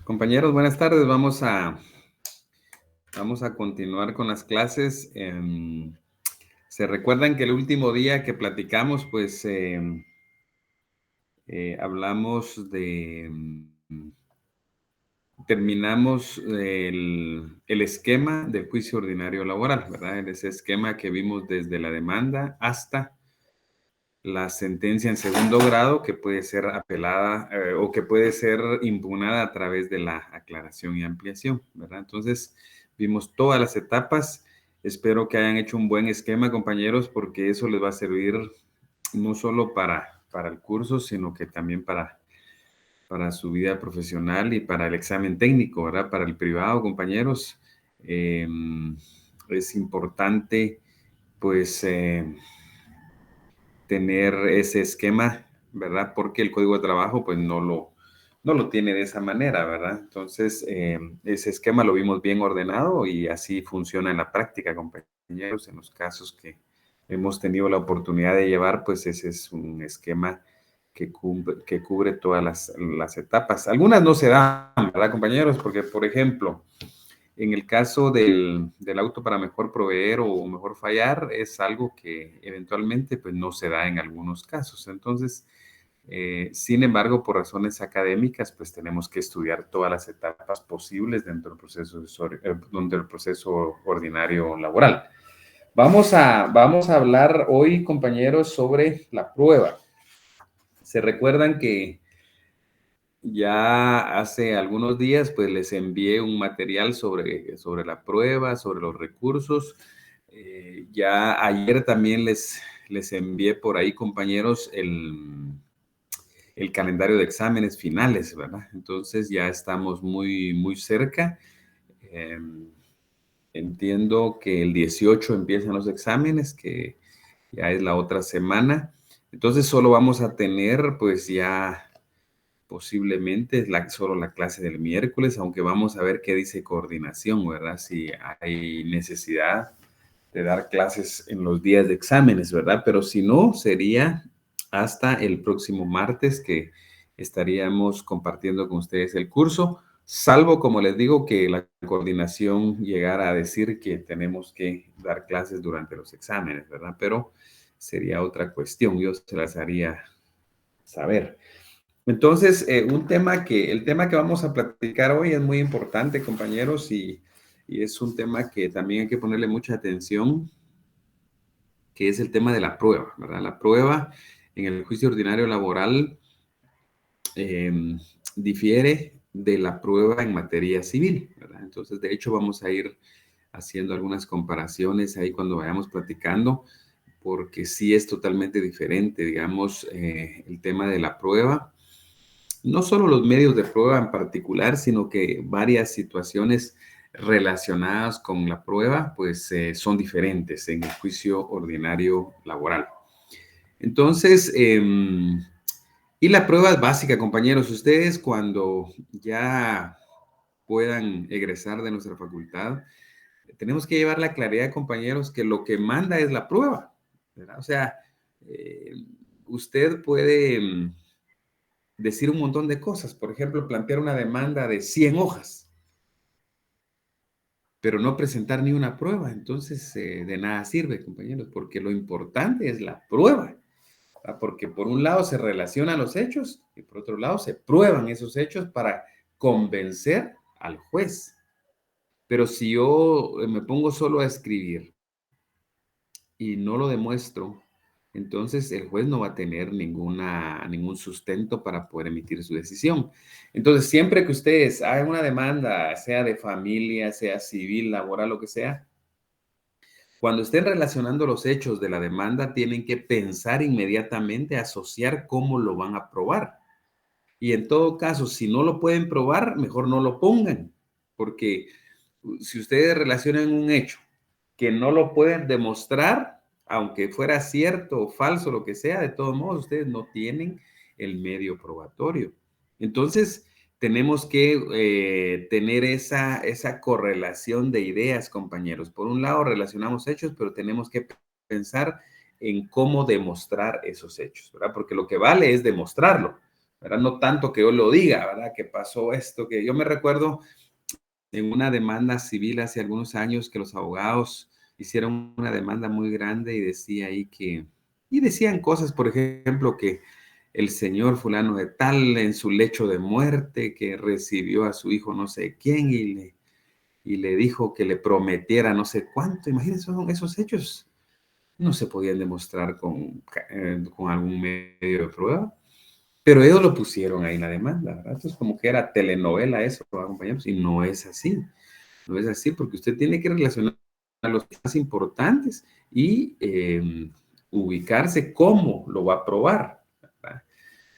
Compañeros, buenas tardes. Vamos a continuar con las clases. Se recuerdan que el último día que platicamos, pues hablamos terminamos el esquema del juicio ordinario laboral, ¿verdad? Ese esquema que vimos desde la demanda hasta la sentencia en segundo grado, que puede ser apelada o que puede ser impugnada a través de la aclaración y ampliación, ¿verdad? Entonces, vimos todas las etapas. Espero que hayan hecho un buen esquema, compañeros, porque eso les va a servir no solo para el curso, sino que también para su vida profesional y para el examen técnico, ¿verdad? Para el privado, compañeros. Es importante, pues, tener ese esquema, ¿verdad? Porque el código de trabajo, pues, no lo tiene de esa manera, ¿verdad? Entonces, ese esquema lo vimos bien ordenado y así funciona en la práctica, compañeros. En los casos que hemos tenido la oportunidad de llevar, pues ese es un esquema que cubre todas las etapas. Algunas no se dan, ¿verdad, compañeros? Porque, por ejemplo, en el caso del auto para mejor proveer o mejor fallar, es algo que eventualmente pues, no se da en algunos casos. Entonces, sin embargo, por razones académicas, pues tenemos que estudiar todas las etapas posibles dentro del proceso ordinario laboral. Vamos a hablar hoy, compañeros, sobre la prueba. Se recuerdan que ya hace algunos días, pues les envié un material sobre la prueba, sobre los recursos. Ya ayer también les envié por ahí, compañeros, el calendario de exámenes finales, ¿verdad? Entonces ya estamos muy, muy cerca. Entiendo que el 18 empiezan los exámenes, que ya es la otra semana. Entonces solo vamos a tener, pues ya posiblemente solo la clase del miércoles, aunque vamos a ver qué dice coordinación, ¿verdad? Si hay necesidad de dar clases en los días de exámenes, ¿verdad? Pero si no, sería hasta el próximo martes que estaríamos compartiendo con ustedes el curso, salvo, como les digo, que la coordinación llegara a decir que tenemos que dar clases durante los exámenes, ¿verdad? Pero sería otra cuestión, yo se las haría saber. Entonces, el tema que vamos a platicar hoy es muy importante, compañeros, y es un tema que también hay que ponerle mucha atención, que es el tema de la prueba, ¿verdad? La prueba en el juicio ordinario laboral eh, difiere de la prueba en materia civil, ¿verdad? Entonces, de hecho, vamos a ir haciendo algunas comparaciones ahí cuando vayamos platicando, porque sí es totalmente diferente, digamos, el tema de la prueba. No solo los medios de prueba en particular, sino que varias situaciones relacionadas con la prueba, pues son diferentes en el juicio ordinario laboral. Entonces, y la prueba es básica, compañeros. Ustedes cuando ya puedan egresar de nuestra facultad, tenemos que llevar la claridad, compañeros, que lo que manda es la prueba, ¿verdad? O sea, eh, usted puede decir un montón de cosas. Por ejemplo, plantear una demanda de 100 hojas, pero no presentar ni una prueba. Entonces, de nada sirve, compañeros, porque lo importante es la prueba. ¿Verdad? Porque por un lado se relacionan los hechos y por otro lado se prueban esos hechos para convencer al juez. Pero si yo me pongo solo a escribir y no lo demuestro, entonces el juez no va a tener ningún sustento para poder emitir su decisión. Entonces, siempre que ustedes hagan una demanda, sea de familia, sea civil, laboral, lo que sea, cuando estén relacionando los hechos de la demanda, tienen que pensar inmediatamente, asociar cómo lo van a probar. Y en todo caso, si no lo pueden probar, mejor no lo pongan, porque si ustedes relacionan un hecho que no lo pueden demostrar, aunque fuera cierto o falso, lo que sea, de todos modos, ustedes no tienen el medio probatorio. Entonces, tenemos que tener esa correlación de ideas, compañeros. Por un lado, relacionamos hechos, pero tenemos que pensar en cómo demostrar esos hechos, ¿verdad? Porque lo que vale es demostrarlo, ¿verdad? No tanto que yo lo diga, ¿verdad? Que pasó esto, que yo me recuerdo en una demanda civil hace algunos años que los abogados hicieron una demanda muy grande y decía ahí que, y decían cosas, por ejemplo, que el señor fulano de tal en su lecho de muerte, que recibió a su hijo no sé quién y le dijo que le prometiera no sé cuánto. Imagínense, esos hechos no se podían demostrar con algún medio de prueba. Pero ellos lo pusieron ahí en la demanda, ¿verdad? Entonces, como que era telenovela eso, ¿verdad, compañeros? Y no es así. No es así porque usted tiene que relacionar a los más importantes y ubicarse cómo lo va a probar, ¿verdad?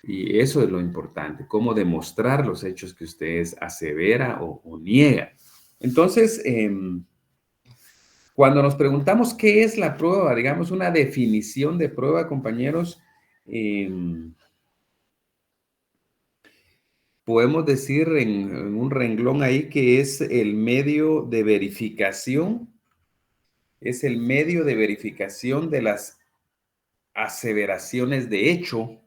Y eso es lo importante, cómo demostrar los hechos que usted asevera o niega. Entonces, cuando nos preguntamos qué es la prueba, digamos una definición de prueba, compañeros, podemos decir en un renglón ahí que es el medio de verificación, es el medio de verificación de las aseveraciones de hecho,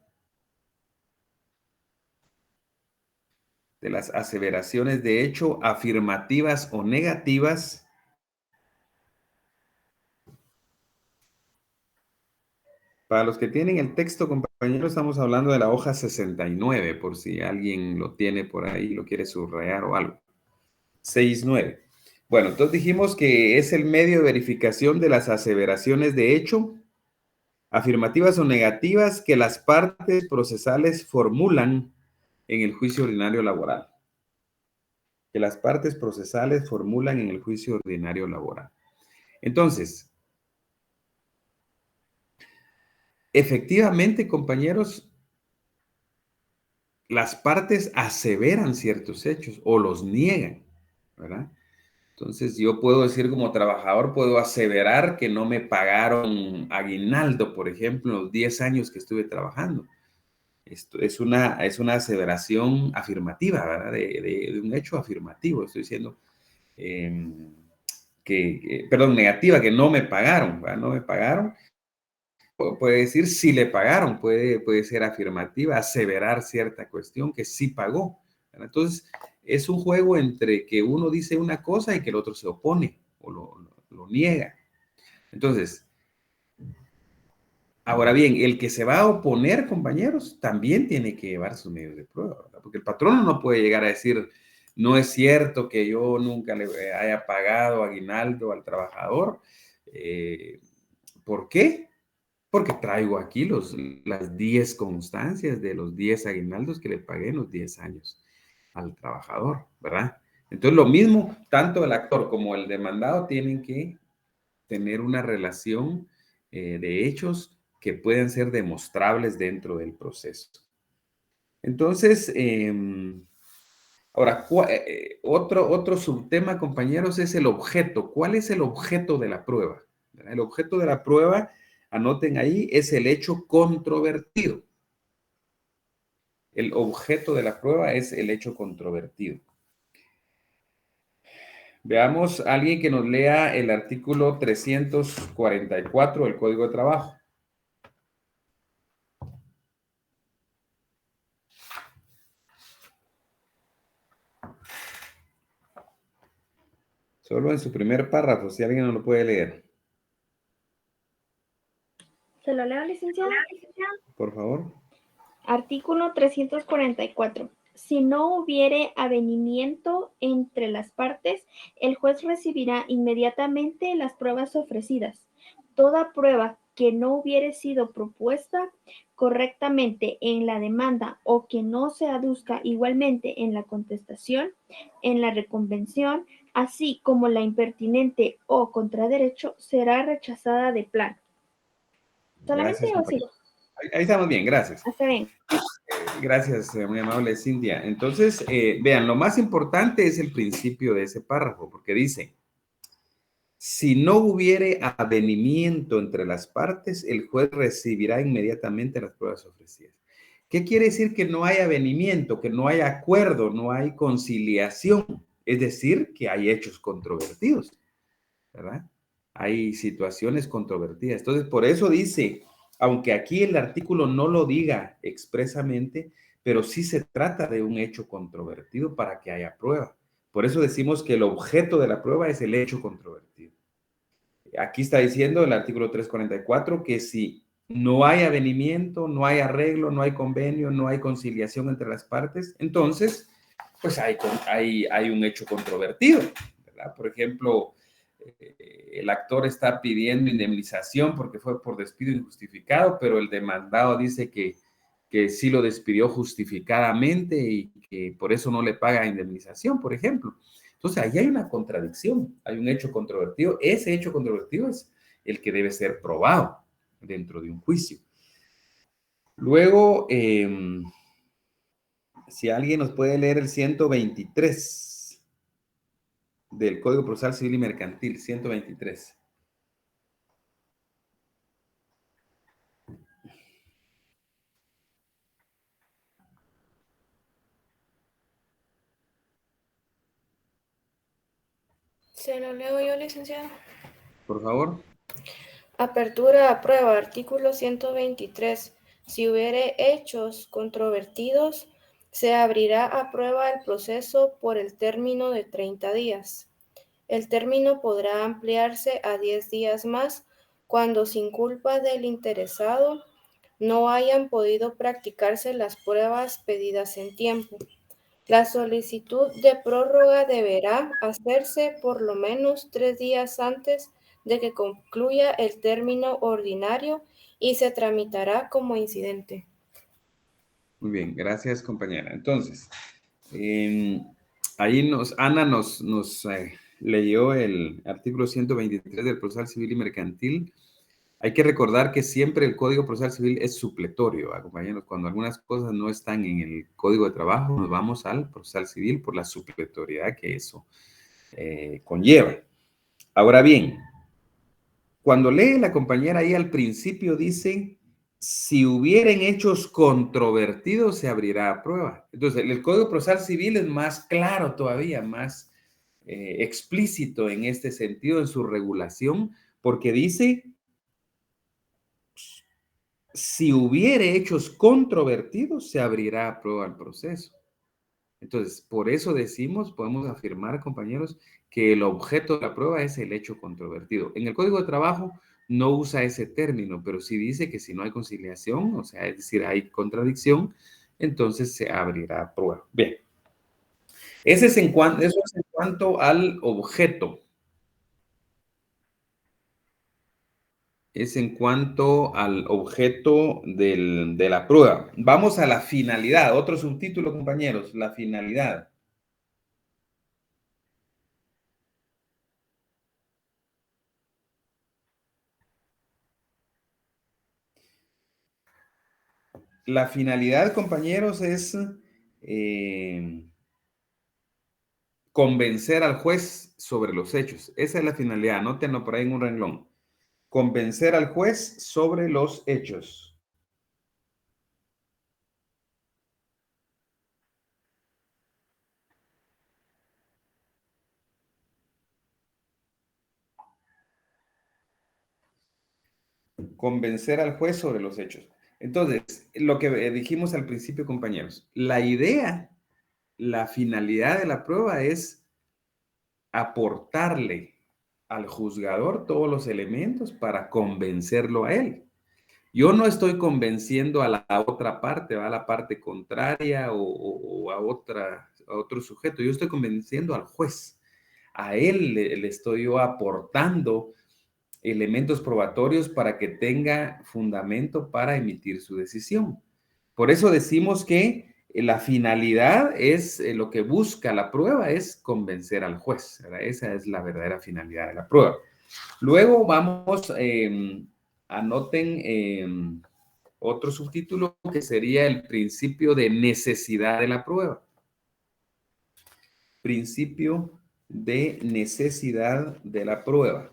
afirmativas o negativas. Para los que tienen el texto, compañeros, estamos hablando de la hoja 69, por si alguien lo tiene por ahí, lo quiere subrayar o algo. 69. Bueno, entonces dijimos que es el medio de verificación de las aseveraciones de hecho, afirmativas o negativas que las partes procesales formulan en el juicio ordinario laboral. Que las partes procesales formulan en el juicio ordinario laboral. Entonces, efectivamente, compañeros, las partes aseveran ciertos hechos o los niegan, ¿verdad? Entonces, yo puedo decir como trabajador, puedo aseverar que no me pagaron aguinaldo, por ejemplo, en los 10 años que estuve trabajando. Esto es una aseveración afirmativa, ¿verdad? De un hecho afirmativo. Estoy diciendo perdón, negativa, que no me pagaron, ¿verdad? No me pagaron. Puede decir si le pagaron, puede ser afirmativa, aseverar cierta cuestión que sí pagó, ¿verdad? Entonces, es un juego entre que uno dice una cosa y que el otro se opone o lo niega. Entonces, ahora bien, el que se va a oponer, compañeros, también tiene que llevar sus medios de prueba, ¿verdad? Porque el patrono no puede llegar a decir, no es cierto que yo nunca le haya pagado aguinaldo al trabajador. ¿Por qué? Porque traigo aquí las 10 constancias de los 10 aguinaldos que le pagué en los 10 años al trabajador, ¿verdad? Entonces, lo mismo, tanto el actor como el demandado tienen que tener una relación de hechos que pueden ser demostrables dentro del proceso. Entonces, ahora, otro subtema, compañeros, es el objeto. ¿Cuál es el objeto de la prueba? El objeto de la prueba, anoten ahí, es el hecho controvertido. El objeto de la prueba es el hecho controvertido. Veamos a alguien que nos lea el artículo 344 del Código de Trabajo. Solo en su primer párrafo, si alguien no lo puede leer. ¿Se lo leo, licenciado? Por favor. Artículo 344. Si no hubiere avenimiento entre las partes, el juez recibirá inmediatamente las pruebas ofrecidas. Toda prueba que no hubiere sido propuesta correctamente en la demanda o que no se aduzca igualmente en la contestación, en la reconvención, así como la impertinente o contraderecho, será rechazada de plano. ¿Solamente Gracias, o sigo? Ahí estamos bien, gracias. Está bien. Gracias, muy amable Cintia. Entonces, vean, lo más importante es el principio de ese párrafo, porque dice, si no hubiere avenimiento entre las partes, el juez recibirá inmediatamente las pruebas ofrecidas. ¿Qué quiere decir que no hay avenimiento, que no hay acuerdo, no hay conciliación? Es decir, que hay hechos controvertidos, ¿verdad? Hay situaciones controvertidas. Entonces, por eso dice, aunque aquí el artículo no lo diga expresamente, pero sí se trata de un hecho controvertido para que haya prueba. Por eso decimos que el objeto de la prueba es el hecho controvertido. Aquí está diciendo el artículo 344 que si no hay avenimiento, no hay arreglo, no hay convenio, no hay conciliación entre las partes, entonces, pues hay un hecho controvertido, ¿verdad? Por ejemplo, el actor está pidiendo indemnización porque fue por despido injustificado, pero el demandado dice que sí lo despidió justificadamente y que por eso no le paga indemnización, por ejemplo. Entonces, ahí hay una contradicción, hay un hecho controvertido. Ese hecho controvertido es el que debe ser probado dentro de un juicio. Luego, si alguien nos puede leer el 123 del Código Procesal Civil y Mercantil, 123. Se lo leo yo, licenciado. Por favor. Apertura a prueba, artículo 123. Si hubiere hechos controvertidos, se abrirá a prueba el proceso por el término de 30 días. El término podrá ampliarse a 10 días más cuando sin culpa del interesado no hayan podido practicarse las pruebas pedidas en tiempo. La solicitud de prórroga deberá hacerse por lo menos 3 días antes de que concluya el término ordinario y se tramitará como incidente. Muy bien, gracias compañera. Entonces, ahí Ana nos leyó el artículo 123 del Procesal Civil y Mercantil. Hay que recordar que siempre el Código Procesal Civil es supletorio, compañeros. Cuando algunas cosas no están en el Código de Trabajo, nos vamos al Procesal Civil por la supletoriedad que eso conlleva. Ahora bien, cuando lee la compañera ahí al principio dice, si hubieran hechos controvertidos se abrirá a prueba. Entonces, el Código Procesal Civil es más claro todavía, más explícito en este sentido, en su regulación, porque dice, si hubiere hechos controvertidos, se abrirá a prueba el proceso. Entonces, por eso decimos, podemos afirmar, compañeros, que el objeto de la prueba es el hecho controvertido. En el Código de Trabajo no usa ese término, pero sí dice que si no hay conciliación, o sea, es decir, hay contradicción, entonces se abrirá a prueba. Bien. Eso es en cuanto al objeto. Es en cuanto al objeto de la prueba. Vamos a la finalidad. Otro subtítulo, compañeros, la finalidad. La finalidad, compañeros, es convencer al juez sobre los hechos. Esa es la finalidad. Anótenlo por ahí en un renglón. Convencer al juez sobre los hechos. Convencer al juez sobre los hechos. Entonces, lo que dijimos al principio, compañeros, la idea, la finalidad de la prueba es aportarle al juzgador todos los elementos para convencerlo a él. Yo no estoy convenciendo a la otra parte, a la parte contraria o a otro sujeto. Yo estoy convenciendo al juez. A él le estoy yo aportando elementos probatorios para que tenga fundamento para emitir su decisión. Por eso decimos que la finalidad es lo que busca la prueba, es convencer al juez, ¿verdad? Esa es la verdadera finalidad de la prueba. Luego vamos, anoten otro subtítulo que sería el principio de necesidad de la prueba. Principio de necesidad de la prueba.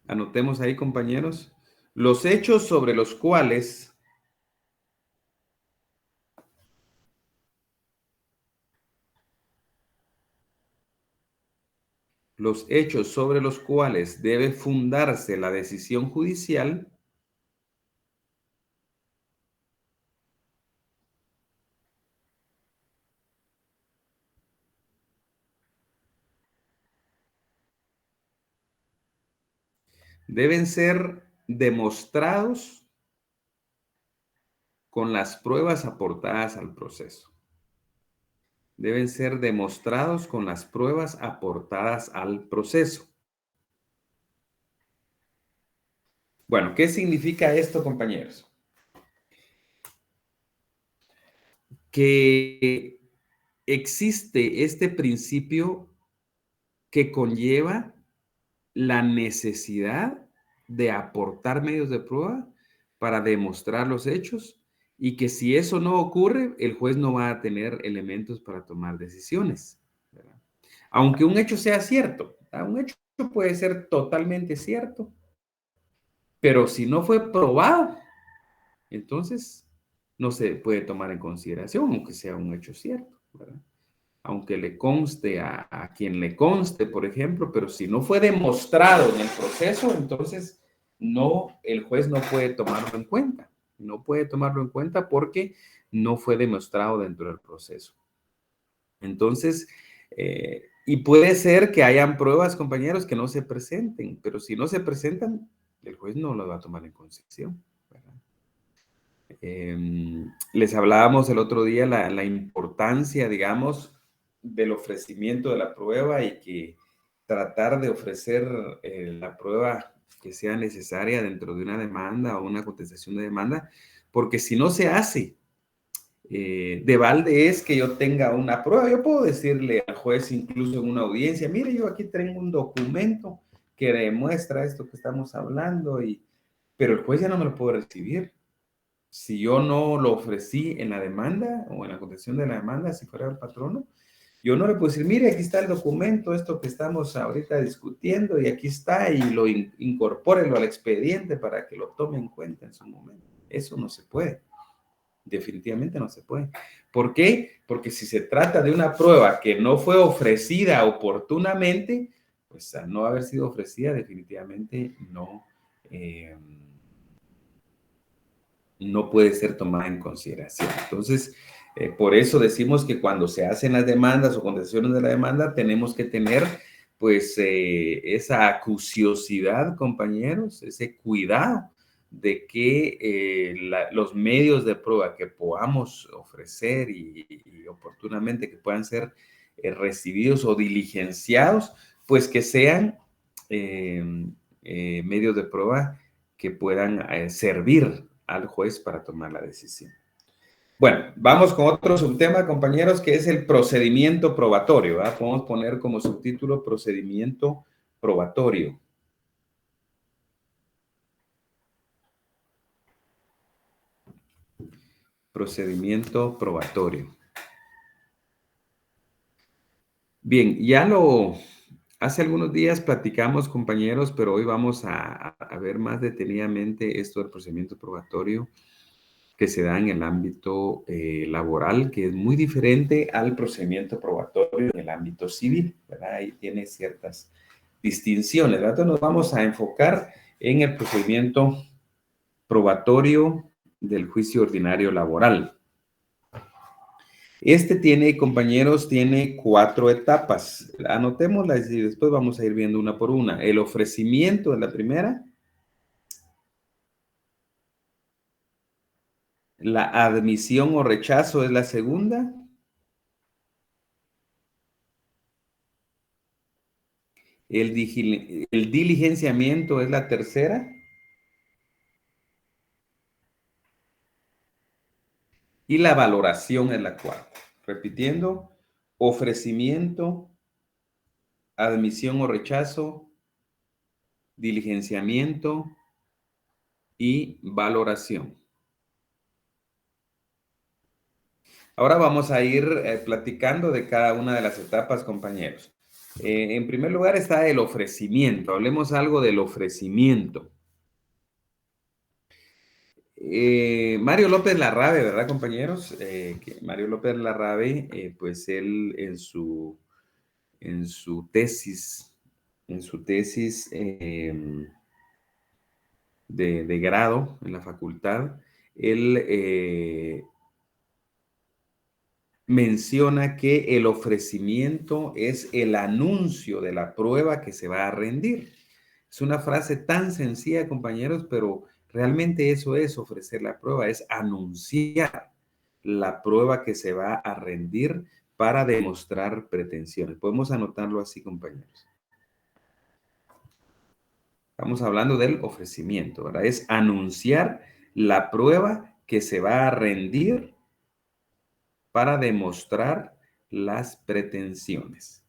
Anotemos ahí, compañeros, los hechos sobre los cuales los hechos sobre los cuales debe fundarse la decisión judicial deben ser demostrados con las pruebas aportadas al proceso. Deben ser demostrados con las pruebas aportadas al proceso. Bueno, ¿qué significa esto, compañeros? Que existe este principio que conlleva la necesidad de aportar medios de prueba para demostrar los hechos y que si eso no ocurre, el juez no va a tener elementos para tomar decisiones, ¿verdad? Aunque un hecho sea cierto, ¿verdad? Un hecho puede ser totalmente cierto, pero si no fue probado, entonces no se puede tomar en consideración, aunque sea un hecho cierto, ¿verdad? Aunque le conste a quien le conste, por ejemplo, pero si no fue demostrado en el proceso, entonces no, el juez no puede tomarlo en cuenta. No puede tomarlo en cuenta porque no fue demostrado dentro del proceso. Entonces, y puede ser que hayan pruebas, compañeros, que no se presenten, pero si no se presentan, el juez no lo va a tomar en consideración, ¿verdad? Les hablábamos el otro día la importancia, digamos, del ofrecimiento de la prueba y que tratar de ofrecer la prueba que sea necesaria dentro de una demanda o una contestación de demanda, porque si no se hace, de balde es que yo tenga una prueba. Yo puedo decirle al juez incluso en una audiencia, mire, yo aquí tengo un documento que demuestra esto que estamos hablando, pero el juez ya no me lo puede recibir. Si yo no lo ofrecí en la demanda o en la contestación de la demanda, si fuera el patrono, yo no le puedo decir, mire, aquí está el documento, esto que estamos ahorita discutiendo, y aquí está, y lo incorpórelo al expediente para que lo tome en cuenta en su momento. Eso no se puede. Definitivamente no se puede. ¿Por qué? Porque si se trata de una prueba que no fue ofrecida oportunamente, pues al no haber sido ofrecida, definitivamente no puede ser tomada en consideración. Entonces, por eso decimos que cuando se hacen las demandas o contestaciones de la demanda, tenemos que tener, pues, esa acuciosidad, compañeros, ese cuidado de que los medios de prueba que podamos ofrecer y oportunamente que puedan ser recibidos o diligenciados, pues que sean medios de prueba que puedan servir al juez para tomar la decisión. Bueno, vamos con otro subtema, compañeros, que es el procedimiento probatorio, ¿verdad? Podemos poner como subtítulo procedimiento probatorio. Procedimiento probatorio. Bien, hace algunos días platicamos, compañeros, pero hoy vamos a ver más detenidamente esto del procedimiento probatorio que se da en el ámbito laboral, que es muy diferente al procedimiento probatorio en el ámbito civil, ¿verdad? Ahí tiene ciertas distinciones, ¿verdad? Entonces nos vamos a enfocar en el procedimiento probatorio del juicio ordinario laboral. Este tiene, compañeros, tiene 4 etapas. Anotémoslas y después vamos a ir viendo una por una. El ofrecimiento es la primera. La admisión o rechazo es la segunda. El diligenciamiento es la tercera. Y la valoración es la cuarta. Repitiendo, ofrecimiento, admisión o rechazo, diligenciamiento y valoración. Ahora vamos a ir platicando de cada una de las etapas, compañeros. En primer lugar está el ofrecimiento. Hablemos algo del ofrecimiento. Mario López Larrabe, ¿verdad, compañeros? Mario López Larrabe, pues él en su tesis en su tesis de grado en la facultad, él menciona que el ofrecimiento es el anuncio de la prueba que se va a rendir. Es una frase tan sencilla, compañeros, pero realmente eso es ofrecer la prueba, es anunciar la prueba que se va a rendir para demostrar pretensiones. Podemos anotarlo así, compañeros. Estamos hablando del ofrecimiento, ¿verdad? Es anunciar la prueba que se va a rendir para demostrar las pretensiones.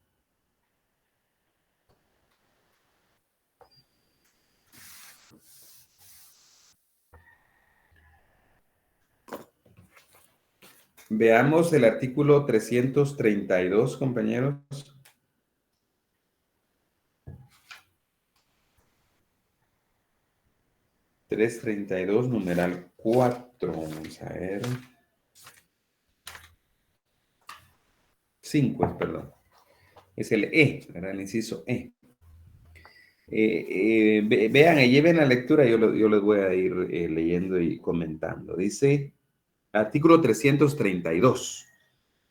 Veamos el artículo 332, compañeros. 332, numeral 4. Vamos a ver. 5, perdón. Es el E, ¿verdad? El inciso E. Vean y lleven la lectura, yo les voy a ir leyendo y comentando. Dice, artículo 332.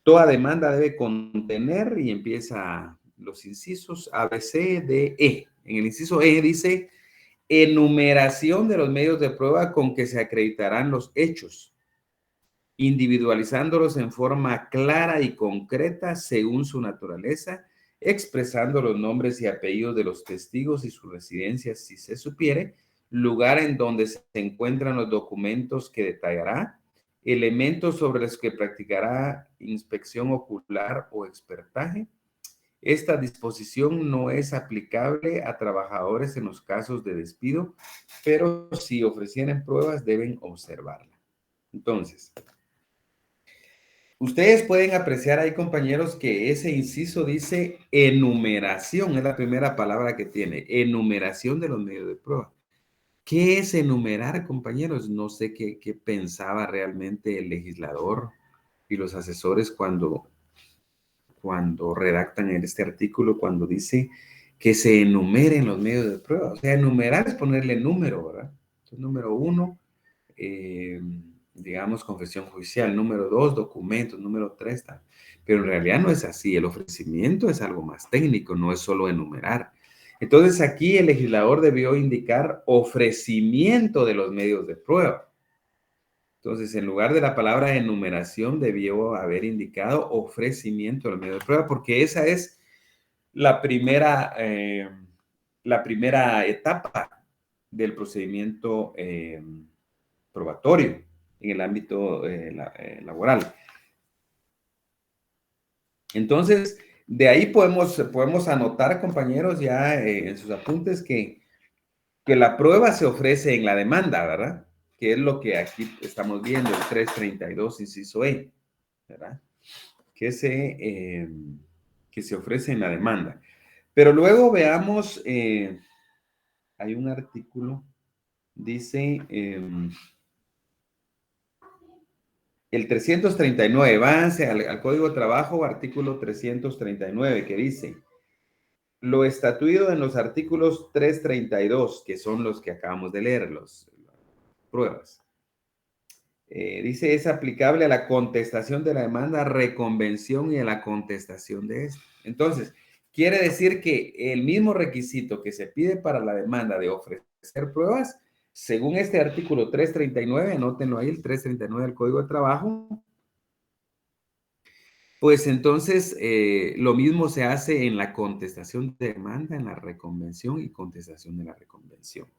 Toda demanda debe contener, y empieza los incisos A, B, C, D, E. En el inciso E dice, enumeración de los medios de prueba con que se acreditarán los hechos, individualizándolos en forma clara y concreta según su naturaleza, expresando los nombres y apellidos de los testigos y su residencia si se supiere, lugar en donde se encuentran los documentos que detallará, elementos sobre los que practicará inspección ocular o expertaje. Esta disposición no es aplicable a trabajadores en los casos de despido, pero si ofrecieren pruebas deben observarla. Entonces, ustedes pueden apreciar ahí, compañeros, que ese inciso dice enumeración, es la primera palabra que tiene, enumeración de los medios de prueba. ¿Qué es enumerar, compañeros? No sé qué pensaba realmente el legislador y los asesores cuando redactan en este artículo, cuando dice que se enumeren los medios de prueba. O sea, enumerar es ponerle número, ¿verdad? Entonces, número 1, digamos, confesión judicial. Número 2, documentos. Número 3, tal. Pero en realidad no es así. El ofrecimiento es algo más técnico, no es solo enumerar. Entonces, aquí el legislador debió indicar ofrecimiento de los medios de prueba. Entonces, en lugar de la palabra enumeración, debió haber indicado ofrecimiento del medio de prueba, porque esa es la primera etapa del procedimiento probatorio en el ámbito laboral. Entonces, de ahí podemos anotar, compañeros, ya en sus apuntes que la prueba se ofrece en la demanda, ¿verdad? Que es lo que aquí estamos viendo, el 332, inciso E, ¿verdad? Que se ofrece en la demanda. Pero luego veamos, hay un artículo, dice el 339, avance al Código de Trabajo, artículo 339, que dice, lo estatuido en los artículos 332, que son los que acabamos de leer, las pruebas. Dice, es aplicable a la contestación de la demanda, reconvención y a la contestación de esta. Entonces, quiere decir que el mismo requisito que se pide para la demanda de ofrecer pruebas, según este artículo 339, anótenlo ahí, el 339 del Código de Trabajo, pues entonces lo mismo se hace en la contestación de demanda, en la reconvención y contestación de la reconvención.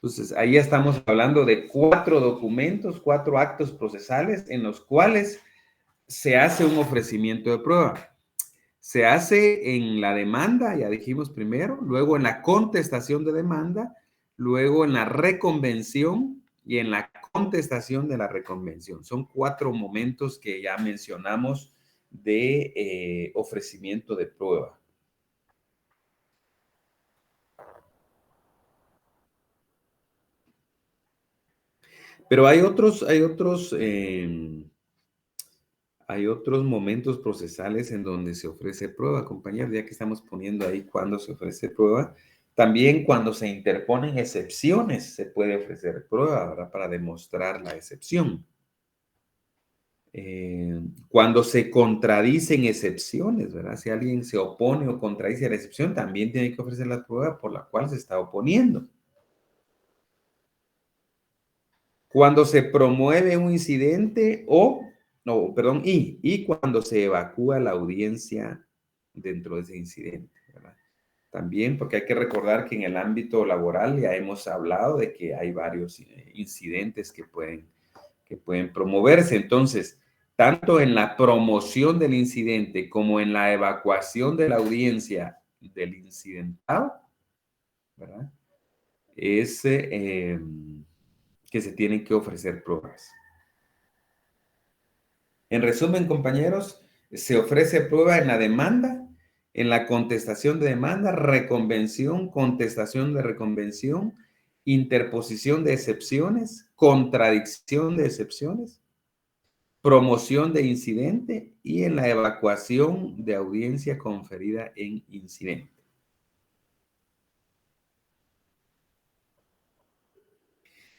Entonces, ahí estamos hablando de 4 documentos, 4 actos procesales en los cuales se hace un ofrecimiento de prueba. Se hace en la demanda, ya dijimos primero, luego en la contestación de demanda, luego en la reconvención y en la contestación de la reconvención. Son 4 momentos que ya mencionamos de ofrecimiento de prueba. Pero hay otros hay otros momentos procesales en donde se ofrece prueba, compañeros, ya que estamos poniendo ahí cuando se ofrece prueba. También cuando se interponen excepciones se puede ofrecer prueba, ¿verdad? Para demostrar la excepción. Cuando se contradicen excepciones, ¿verdad? Si alguien se opone o contradice a la excepción, también tiene que ofrecer la prueba por la cual se está oponiendo. Cuando se promueve un incidente y cuando se evacúa la audiencia dentro de ese incidente, ¿verdad? También, porque hay que recordar que en el ámbito laboral ya hemos hablado de que hay varios incidentes que pueden promoverse. Entonces, tanto en la promoción del incidente como en la evacuación de la audiencia del incidentado, ¿verdad? Es que se tienen que ofrecer pruebas. En resumen, compañeros, se ofrece prueba en la demanda, en la contestación de demanda, reconvención, contestación de reconvención, interposición de excepciones, contradicción de excepciones, promoción de incidente y en la evacuación de audiencia conferida en incidente.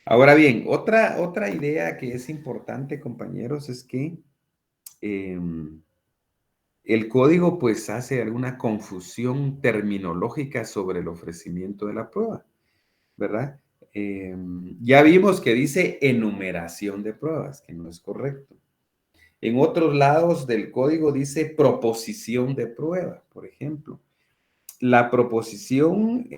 Ahora bien, otra idea que es importante, compañeros, es que el código pues hace alguna confusión terminológica sobre el ofrecimiento de la prueba, ¿verdad? Ya vimos que dice enumeración de pruebas, que no es correcto. En otros lados del código dice proposición de prueba, por ejemplo. La proposición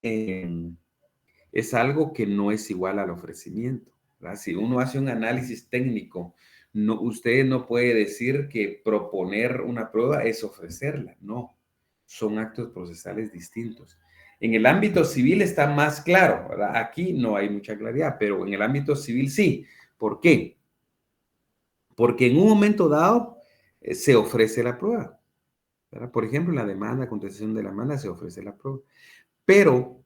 es algo que no es igual al ofrecimiento, ¿verdad? Si uno hace un análisis técnico, usted no puede decir que proponer una prueba es ofrecerla, no, son actos procesales distintos. En el ámbito civil está más claro, ¿verdad? Aquí no hay mucha claridad, pero en el ámbito civil sí. ¿Por qué? Porque en un momento dado se ofrece la prueba, ¿verdad? Por ejemplo, en la demanda, contestación de la demanda, se ofrece la prueba. Pero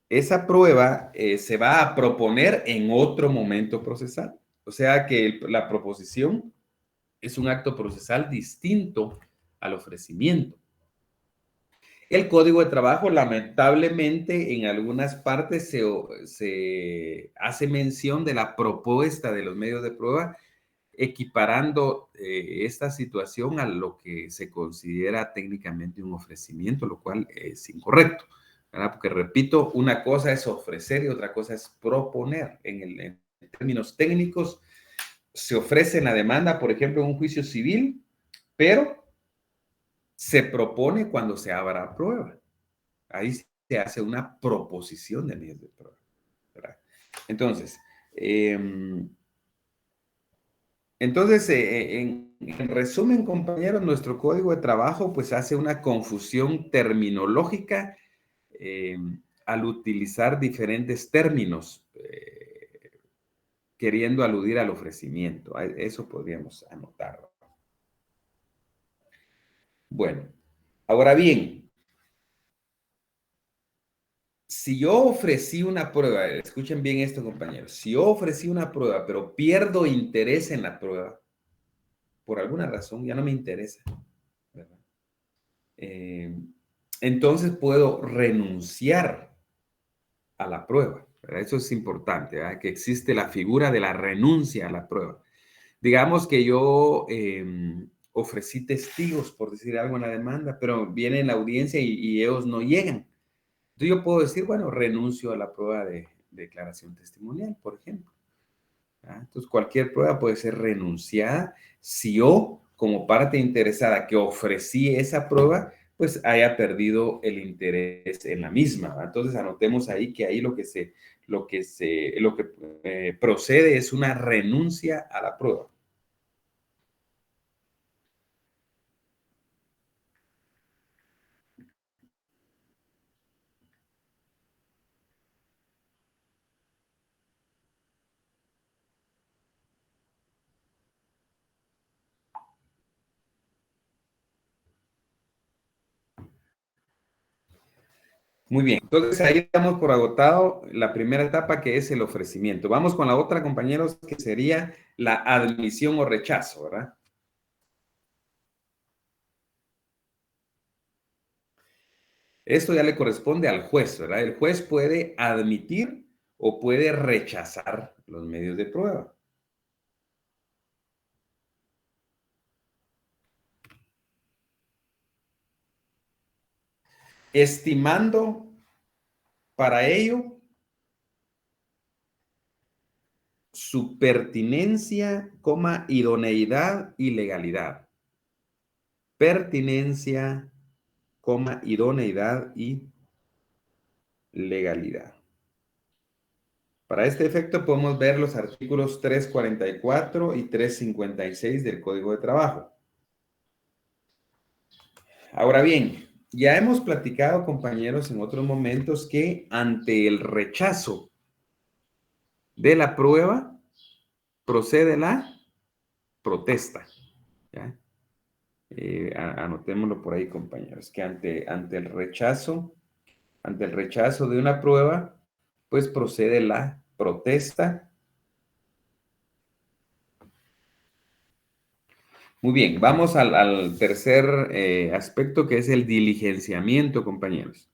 esa prueba se va a proponer en otro momento procesal. O sea que la proposición es un acto procesal distinto al ofrecimiento. El Código de Trabajo, lamentablemente, en algunas partes se hace mención de la propuesta de los medios de prueba, equiparando esta situación a lo que se considera técnicamente un ofrecimiento, lo cual es incorrecto, ¿verdad? Porque repito, una cosa es ofrecer y otra cosa es proponer. En términos técnicos, se ofrece en la demanda, por ejemplo, en un juicio civil, pero se propone cuando se abra prueba. Ahí se hace una proposición de medios de prueba, ¿verdad? Entonces, en resumen, compañeros, nuestro código de trabajo pues hace una confusión terminológica al utilizar diferentes términos queriendo aludir al ofrecimiento. Eso podríamos anotarlo. Bueno, ahora bien, si yo ofrecí una prueba, escuchen bien esto, compañeros, si yo ofrecí una prueba, pero pierdo interés en la prueba, por alguna razón ya no me interesa, ¿verdad? Entonces puedo renunciar a la prueba, ¿verdad? Eso es importante, ¿verdad? Que existe la figura de la renuncia a la prueba. Digamos que yo ofrecí testigos, por decir algo, en la demanda, pero viene la audiencia y ellos no llegan. Entonces yo puedo decir, bueno, renuncio a la prueba de declaración testimonial, por ejemplo. ¿Ah? Entonces cualquier prueba puede ser renunciada si yo, como parte interesada que ofrecí esa prueba, pues haya perdido el interés en la misma, ¿verdad? Entonces anotemos ahí que ahí lo que procede es una renuncia a la prueba. Muy bien, entonces ahí damos por agotado la primera etapa, que es el ofrecimiento. Vamos con la otra, compañeros, que sería la admisión o rechazo, ¿verdad? Esto ya le corresponde al juez, ¿verdad? El juez puede admitir o puede rechazar los medios de prueba. Estimando para ello su pertinencia, idoneidad y legalidad. Pertinencia, idoneidad y legalidad. Para este efecto podemos ver los artículos 344 y 356 del Código de Trabajo. Ahora bien, ya hemos platicado, compañeros, en otros momentos que ante el rechazo de la prueba procede la protesta. ¿Ya? Anotémoslo por ahí, compañeros, que ante el rechazo de una prueba, pues procede la protesta. Muy bien, vamos al tercer aspecto, que es el diligenciamiento, compañeros.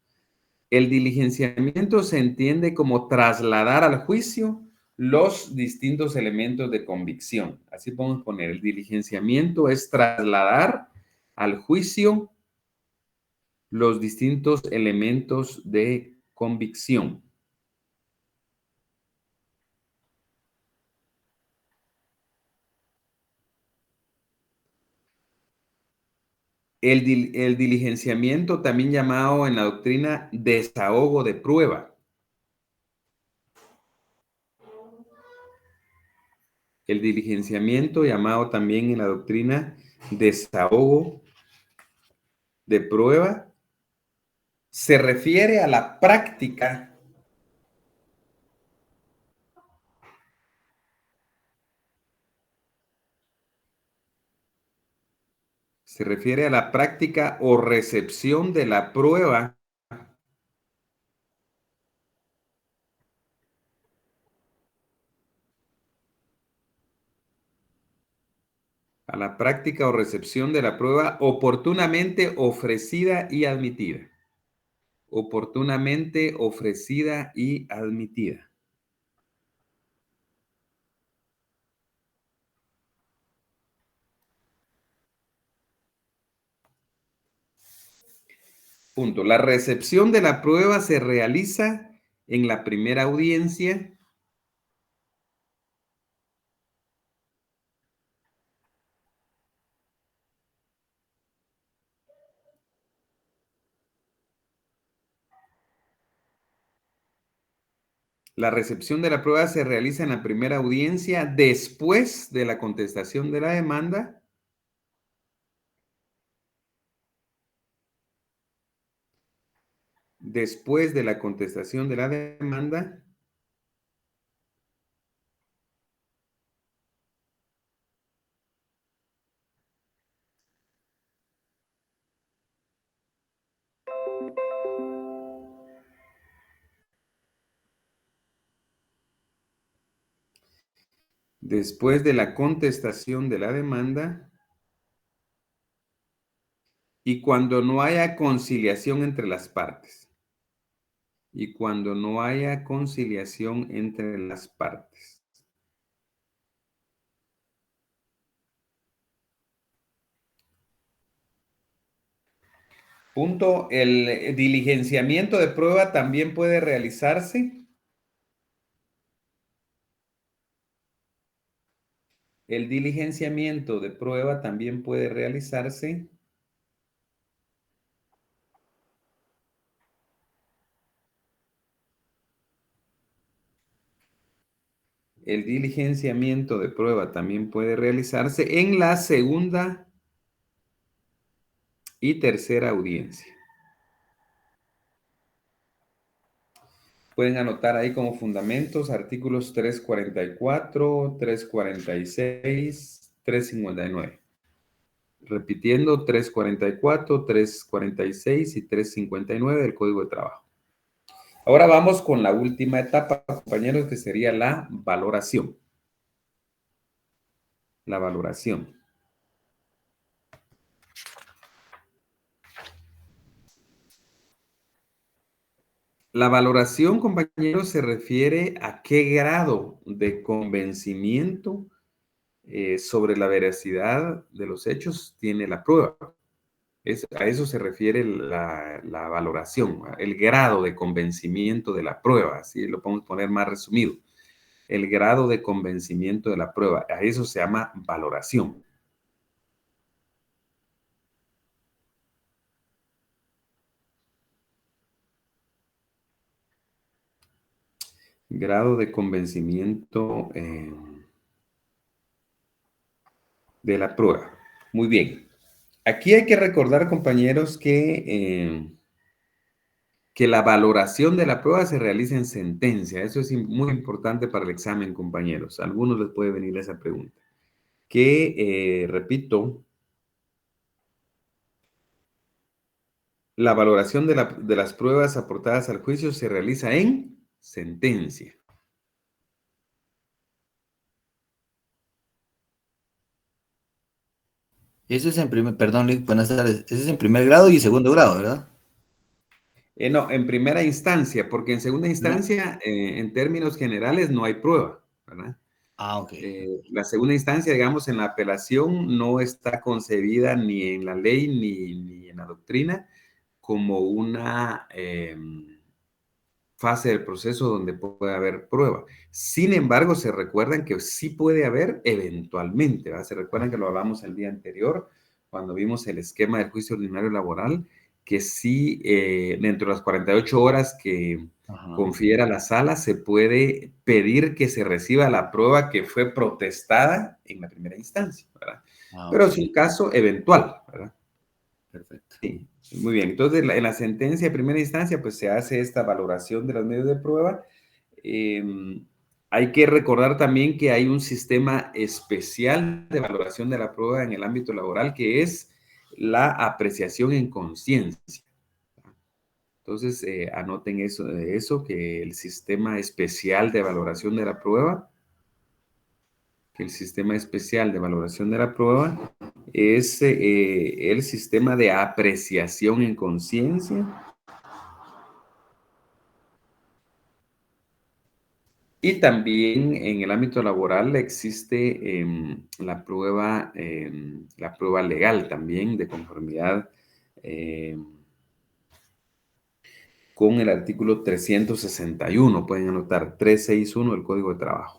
El diligenciamiento se entiende como trasladar al juicio los distintos elementos de convicción. Así podemos poner, el diligenciamiento es trasladar al juicio los distintos elementos de convicción. El diligenciamiento, también llamado en la doctrina desahogo de prueba. El diligenciamiento, llamado también en la doctrina desahogo de prueba, se refiere a la práctica o recepción de la prueba oportunamente ofrecida y admitida. Oportunamente ofrecida y admitida. Punto. La recepción de la prueba se realiza en la primera audiencia después de la contestación de la demanda y cuando no haya conciliación entre las partes. Punto. El diligenciamiento de prueba también puede realizarse. El diligenciamiento de prueba también puede realizarse en la segunda y tercera audiencia. Pueden anotar ahí como fundamentos artículos 344, 346, 359. Repitiendo, 344, 346 y 359 del Código de Trabajo. Ahora vamos con la última etapa, compañeros, que sería la valoración. La valoración. La valoración, compañeros, se refiere a qué grado de convencimiento sobre la veracidad de los hechos tiene la prueba. A eso se refiere la valoración, el grado de convencimiento de la prueba, así lo podemos poner más resumido. El grado de convencimiento de la prueba, a eso se llama valoración. Grado de convencimiento de la prueba. Muy bien. Aquí hay que recordar, compañeros, que la valoración de la prueba se realiza en sentencia. Eso es muy importante para el examen, compañeros. A algunos les puede venir esa pregunta. Repito, la valoración de las pruebas aportadas al juicio se realiza en sentencia. Eso es en primer, perdón, Lick, buenas tardes. Eso es en primer grado y segundo grado, ¿verdad? No, en primera instancia, porque en segunda instancia, en términos generales, no hay prueba, ¿verdad? Ah, ok. La segunda instancia, digamos, en la apelación no está concebida ni en la ley ni en la doctrina como una fase del proceso donde puede haber prueba. Sin embargo, se recuerdan que sí puede haber eventualmente, ¿verdad? Se recuerdan que lo hablamos el día anterior, cuando vimos el esquema del juicio ordinario laboral, que sí, dentro de las 48 horas que confiera la sala, se puede pedir que se reciba la prueba que fue protestada en la primera instancia, ¿verdad? Pero es un caso eventual, ¿verdad? Perfecto. Sí, muy bien. Entonces, en la sentencia de primera instancia, pues se hace esta valoración de los medios de prueba. Hay que recordar también que hay un sistema especial de valoración de la prueba en el ámbito laboral, que es la apreciación en conciencia. Entonces, anoten eso, que el sistema especial de valoración de la prueba, es el sistema de apreciación en conciencia. Y también en el ámbito laboral existe la prueba legal también de conformidad con el artículo 361. Pueden anotar 361 del Código de Trabajo.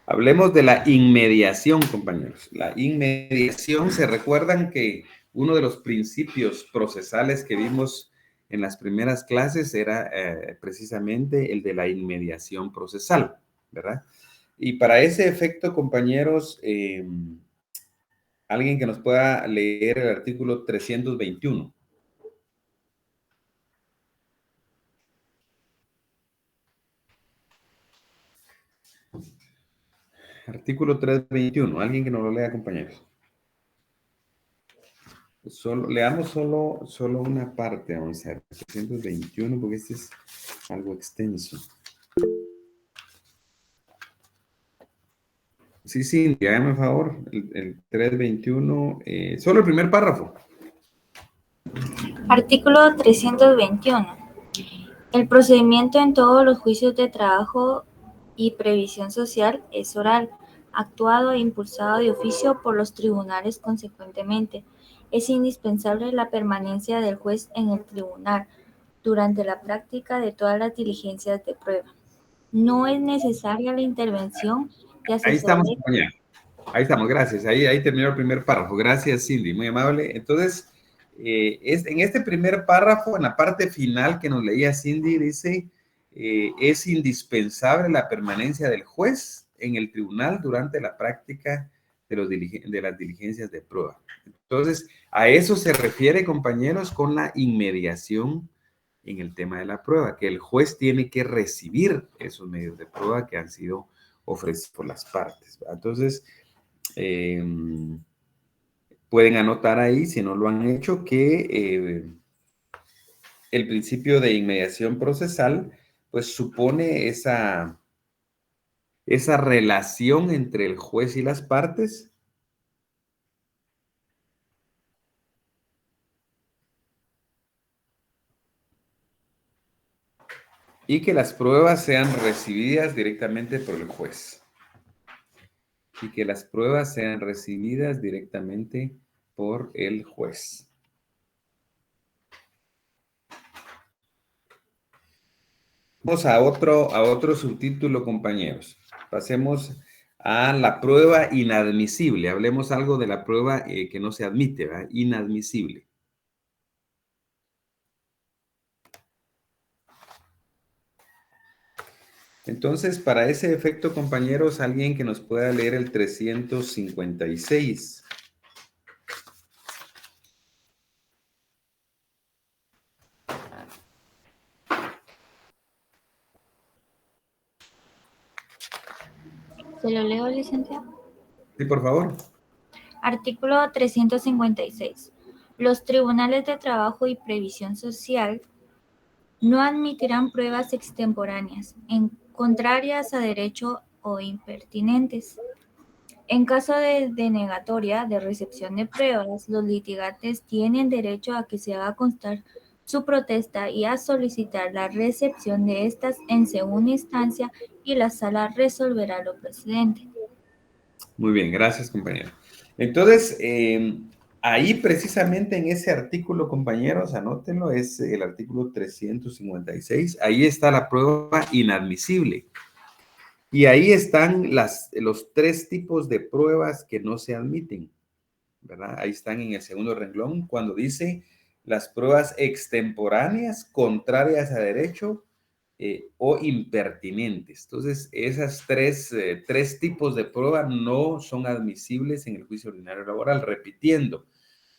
Hablemos de la inmediación, compañeros. La inmediación, ¿se recuerdan que uno de los principios procesales que vimos en las primeras clases era precisamente el de la inmediación procesal, ¿verdad? Y para ese efecto, compañeros, alguien que nos pueda leer el artículo 321. Artículo 321. Alguien que nos lo lea, compañeros. Leamos solo una parte, vamos a ver, 321, porque este es algo extenso. Sí, hágame el favor, el 321, solo el primer párrafo. Artículo 321. El procedimiento en todos los juicios de trabajo y previsión social es oral, actuado e impulsado de oficio por los tribunales consecuentemente. Es indispensable la permanencia del juez en el tribunal durante la práctica de todas las diligencias de prueba. No es necesaria la intervención de asesores. Ahí estamos, compañera. Ahí estamos, gracias. Ahí terminó el primer párrafo. Gracias, Cindy, muy amable. Entonces, en este primer párrafo, en la parte final que nos leía Cindy, dice, es indispensable la permanencia del juez en el tribunal durante la práctica de las diligencias de prueba. Entonces, a eso se refiere, compañeros, con la inmediación en el tema de la prueba, que el juez tiene que recibir esos medios de prueba que han sido ofrecidos por las partes, ¿verdad? Entonces, pueden anotar ahí, si no lo han hecho, que el principio de inmediación procesal, pues supone esa relación entre el juez y las partes, y que las pruebas sean recibidas directamente por el juez. Y que las pruebas sean recibidas directamente por el juez. Vamos a otro subtítulo, compañeros. Pasemos a la prueba inadmisible. Hablemos algo de la prueba que no se admite, ¿verdad? Inadmisible. Entonces, para ese efecto, compañeros, alguien que nos pueda leer el 356. ¿Se lo leo, licenciado? Sí, por favor. Artículo 356. Los tribunales de trabajo y previsión social no admitirán pruebas extemporáneas, contrarias a derecho o impertinentes. En caso de denegatoria de recepción de pruebas, los litigantes tienen derecho a que se haga constar su protesta y a solicitar la recepción de estas en segunda instancia y la sala resolverá lo procedente. Muy bien, gracias, compañero. Entonces, ahí precisamente en ese artículo, compañeros, anótenlo, es el artículo 356. Ahí está la prueba inadmisible. Y ahí están los tres tipos de pruebas que no se admiten, ¿verdad? Ahí están en el segundo renglón cuando dice las pruebas extemporáneas, contrarias a derecho o impertinentes. Entonces, esas tres tipos de prueba no son admisibles en el juicio ordinario laboral. Repitiendo,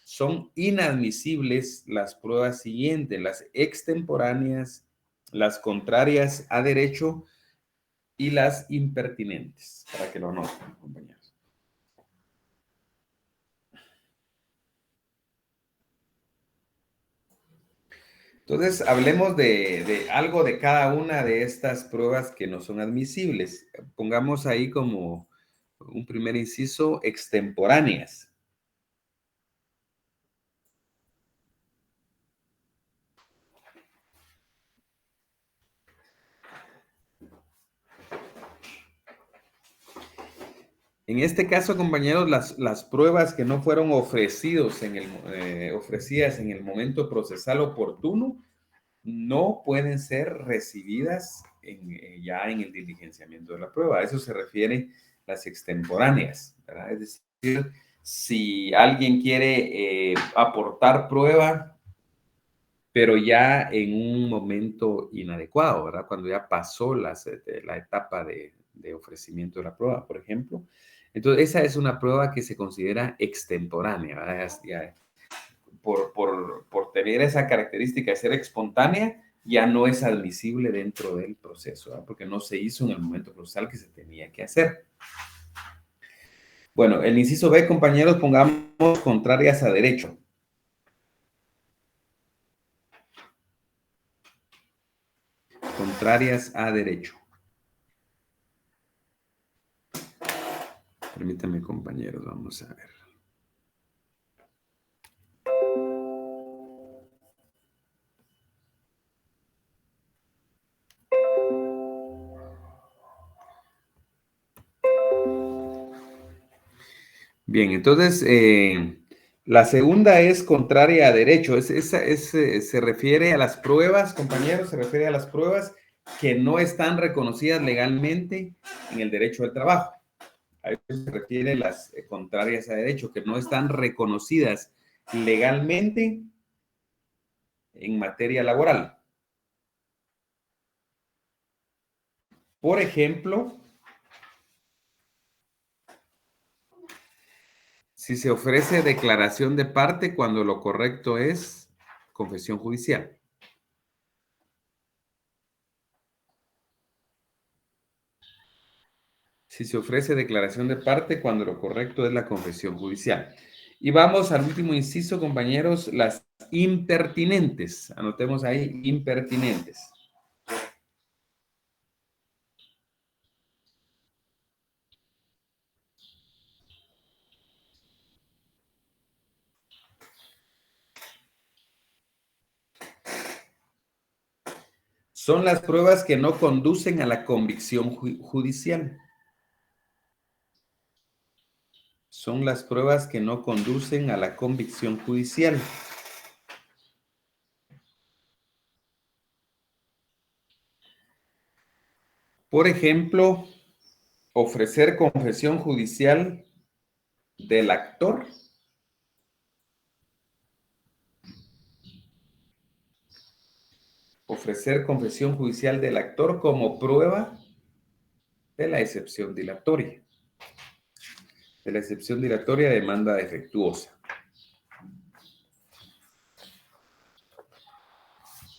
son inadmisibles las pruebas siguientes, las extemporáneas, las contrarias a derecho y las impertinentes, para que lo anoten, compañeros. Entonces, hablemos de algo de cada una de estas pruebas que no son admisibles. Pongamos ahí como un primer inciso, extemporáneas. En este caso, compañeros, las pruebas que no fueron ofrecidas en el momento procesal oportuno no pueden ser recibidas ya en el diligenciamiento de la prueba. A eso se refiere las extemporáneas, ¿verdad? Es decir, si alguien quiere aportar prueba, pero ya en un momento inadecuado, ¿verdad? Cuando ya pasó la etapa de ofrecimiento de la prueba, por ejemplo. Entonces, esa es una prueba que se considera extemporánea, ¿verdad? Por tener esa característica de ser espontánea, ya no es admisible dentro del proceso, ¿verdad? Porque no se hizo en el momento procesal que se tenía que hacer. Bueno, el inciso B, compañeros, pongamos contrarias a derecho. Contrarias a derecho. Permítanme, compañeros, vamos a ver. Bien, entonces, la segunda es contraria a derecho. Se refiere a las pruebas, compañeros, se refiere a las pruebas que no están reconocidas legalmente en el derecho del trabajo. A eso se refiere las contrarias a derecho, que no están reconocidas legalmente en materia laboral. Por ejemplo, si se ofrece declaración de parte cuando lo correcto es confesión judicial. Si se ofrece declaración de parte cuando lo correcto es la confesión judicial. Y vamos al último inciso, compañeros, las impertinentes. Anotemos ahí, impertinentes. Son las pruebas que no conducen a la convicción judicial. Son las pruebas que no conducen a la convicción judicial. Por ejemplo, ofrecer confesión judicial del actor. Ofrecer confesión judicial del actor como prueba de la excepción dilatoria. De la excepción dilatoria de demanda defectuosa.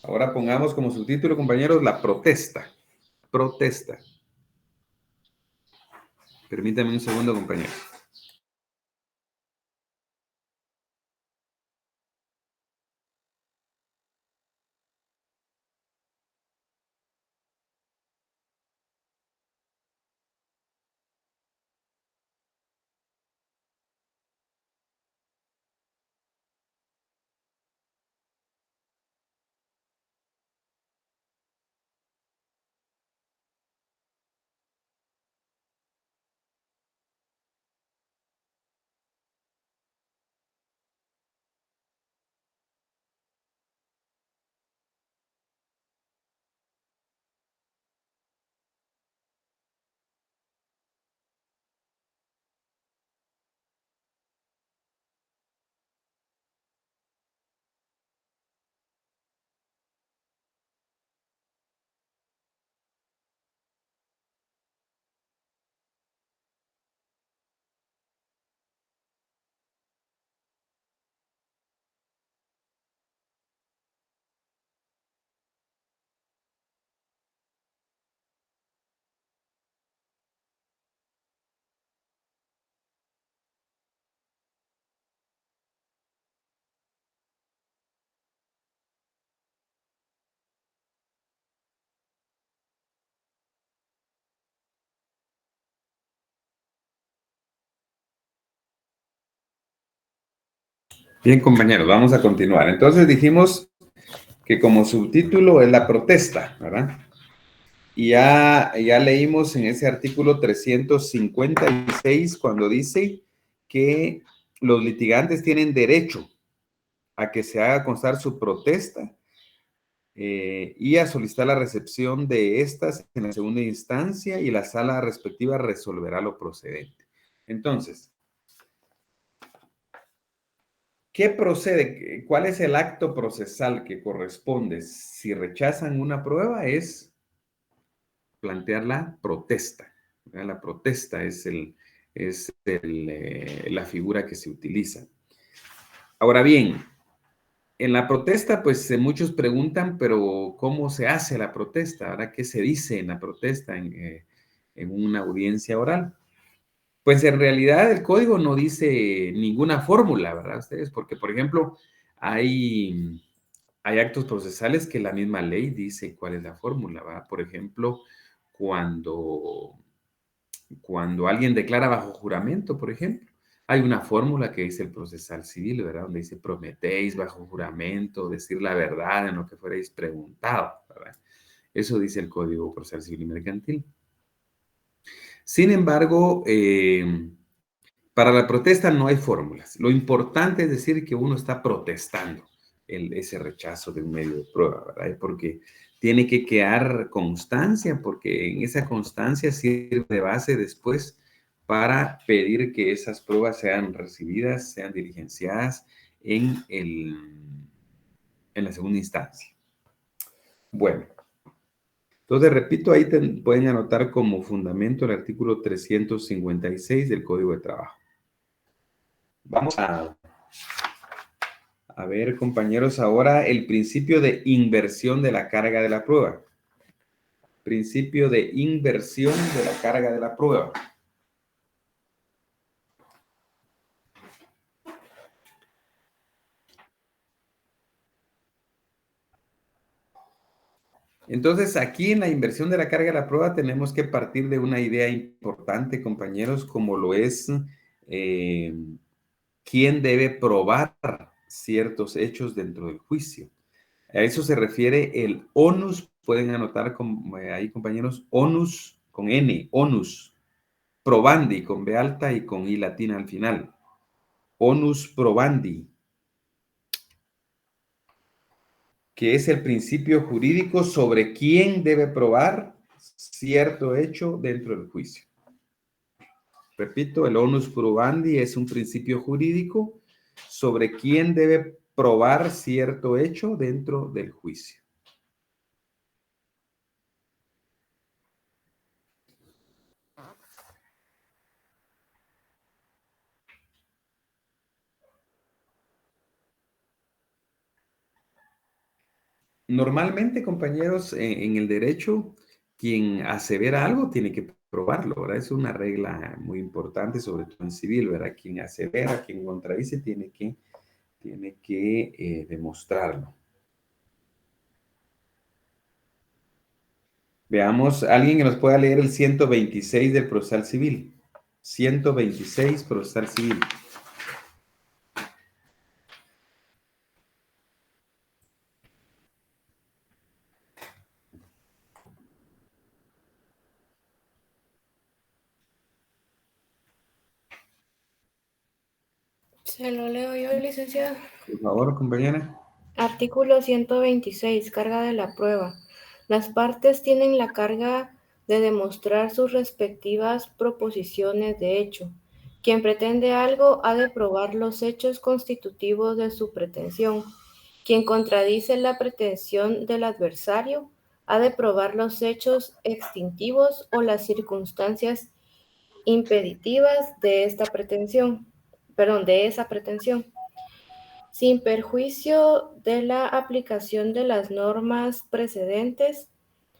Ahora pongamos como subtítulo, compañeros, la protesta. Protesta. Permítame un segundo, compañeros. Bien, compañeros, vamos a continuar. Entonces dijimos que como subtítulo es la protesta, ¿verdad? Y ya leímos en ese artículo 356 cuando dice que los litigantes tienen derecho a que se haga constar su protesta y a solicitar la recepción de estas en la segunda instancia y la sala respectiva resolverá lo procedente. Entonces, ¿qué procede? ¿Cuál es el acto procesal que corresponde? Si rechazan una prueba es plantear la protesta, ¿verdad? La protesta es la figura que se utiliza. Ahora bien, en la protesta, pues muchos preguntan, pero ¿cómo se hace la protesta? ¿Verdad? ¿Qué se dice en la protesta en una audiencia oral? Pues en realidad el código no dice ninguna fórmula, ¿verdad? Ustedes, porque por ejemplo, hay actos procesales que la misma ley dice cuál es la fórmula, ¿verdad? Por ejemplo, cuando alguien declara bajo juramento, por ejemplo, hay una fórmula que dice el procesal civil, ¿verdad? Donde dice prometéis bajo juramento, decir la verdad en lo que fuerais preguntado, ¿verdad? Eso dice el Código Procesal Civil y Mercantil. Sin embargo, para la protesta no hay fórmulas. Lo importante es decir que uno está protestando ese rechazo de un medio de prueba, ¿verdad? Porque tiene que quedar constancia, porque en esa constancia sirve de base después para pedir que esas pruebas sean recibidas, sean diligenciadas en la segunda instancia. Bueno, entonces repito, ahí pueden anotar como fundamento el artículo 356 del Código de Trabajo. Vamos a ver, compañeros, ahora el principio de inversión de la carga de la prueba. Principio de inversión de la carga de la prueba. Entonces, aquí en la inversión de la carga de la prueba tenemos que partir de una idea importante, compañeros, como lo es quién debe probar ciertos hechos dentro del juicio. A eso se refiere el onus pueden anotar ahí, compañeros, onus con N, onus probandi con B alta y con I latina al final. Onus probandi, que es el principio jurídico sobre quién debe probar cierto hecho dentro del juicio. Repito, el onus probandi es un principio jurídico sobre quién debe probar cierto hecho dentro del juicio. Normalmente, compañeros, en el derecho, quien asevera algo tiene que probarlo, ¿verdad? Es una regla muy importante, sobre todo en civil, ¿verdad? Quien asevera, quien contradice, tiene que demostrarlo. Veamos, alguien que nos pueda leer el 126 del procesal civil. 126 procesal civil. Se lo leo yo, licenciado. Por favor, compañera. Artículo 126. Carga de la prueba. Las partes tienen la carga de demostrar sus respectivas proposiciones de hecho. Quien pretende algo ha de probar los hechos constitutivos de su pretensión. Quien contradice la pretensión del adversario ha de probar los hechos extintivos o las circunstancias impeditivas de esa pretensión. Sin perjuicio de la aplicación de las normas precedentes,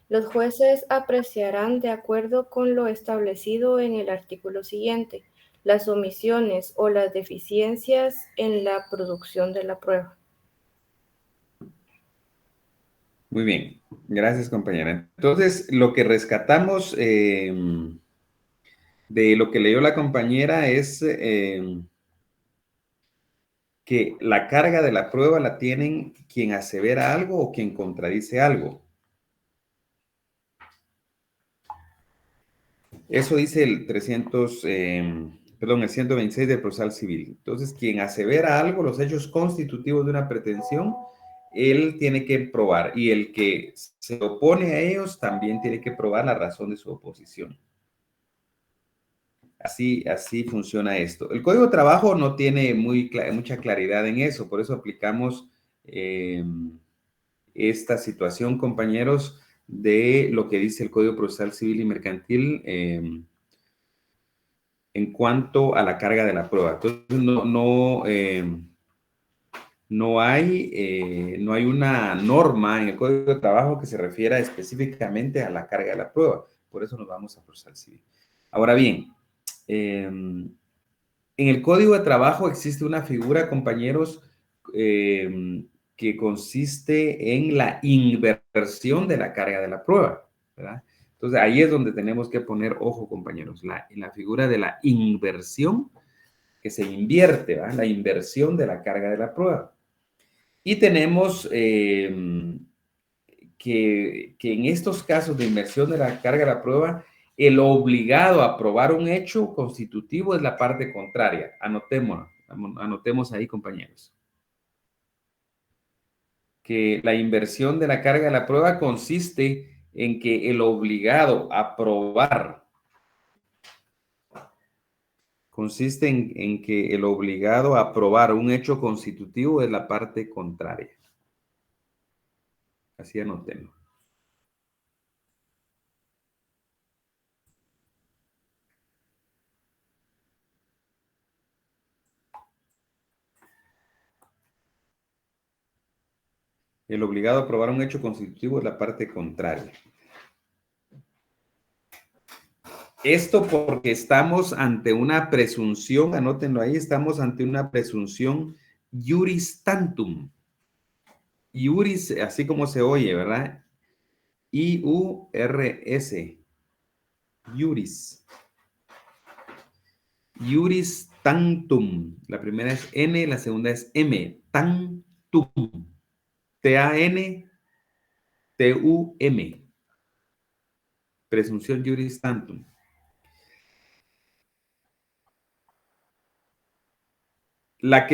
los jueces apreciarán, de acuerdo con lo establecido en el artículo siguiente, las omisiones o las deficiencias en la producción de la prueba. Muy bien, gracias, compañera. Entonces, lo que rescatamos de lo que leyó la compañera es que la carga de la prueba la tienen quien asevera algo o quien contradice algo. Eso dice el 126 del procesal civil. Entonces, quien asevera algo, los hechos constitutivos de una pretensión, él tiene que probar, y el que se opone a ellos también tiene que probar la razón de su oposición. Así funciona esto. El Código de Trabajo no tiene mucha claridad en eso, por eso aplicamos esta situación, compañeros, de lo que dice el Código Procesal Civil y Mercantil en cuanto a la carga de la prueba. Entonces, no hay una norma en el Código de Trabajo que se refiera específicamente a la carga de la prueba. Por eso nos vamos a Procesal Civil. Ahora bien, en el Código de Trabajo existe una figura, compañeros, que consiste en la inversión de la carga de la prueba, ¿verdad? Entonces, ahí es donde tenemos que poner ojo, compañeros, en la figura de la inversión, que se invierte, ¿verdad? La inversión de la carga de la prueba. Y tenemos que en estos casos de inversión de la carga de la prueba, el obligado a probar un hecho constitutivo es la parte contraria. Anotemos ahí, compañeros. Que la inversión de la carga de la prueba consiste en que el obligado a probar, un hecho constitutivo es la parte contraria. Así anotemos. El obligado a probar un hecho constitutivo es la parte contraria. Esto porque estamos ante una presunción, anótenlo ahí, estamos ante una presunción iuris tantum. Iuris, así como se oye, ¿verdad? I-U-R-S. Iuris. Iuris tantum. La primera es N, la segunda es M. Tantum. T-A-N-T-U-M. TUM. Presunción juris tantum. La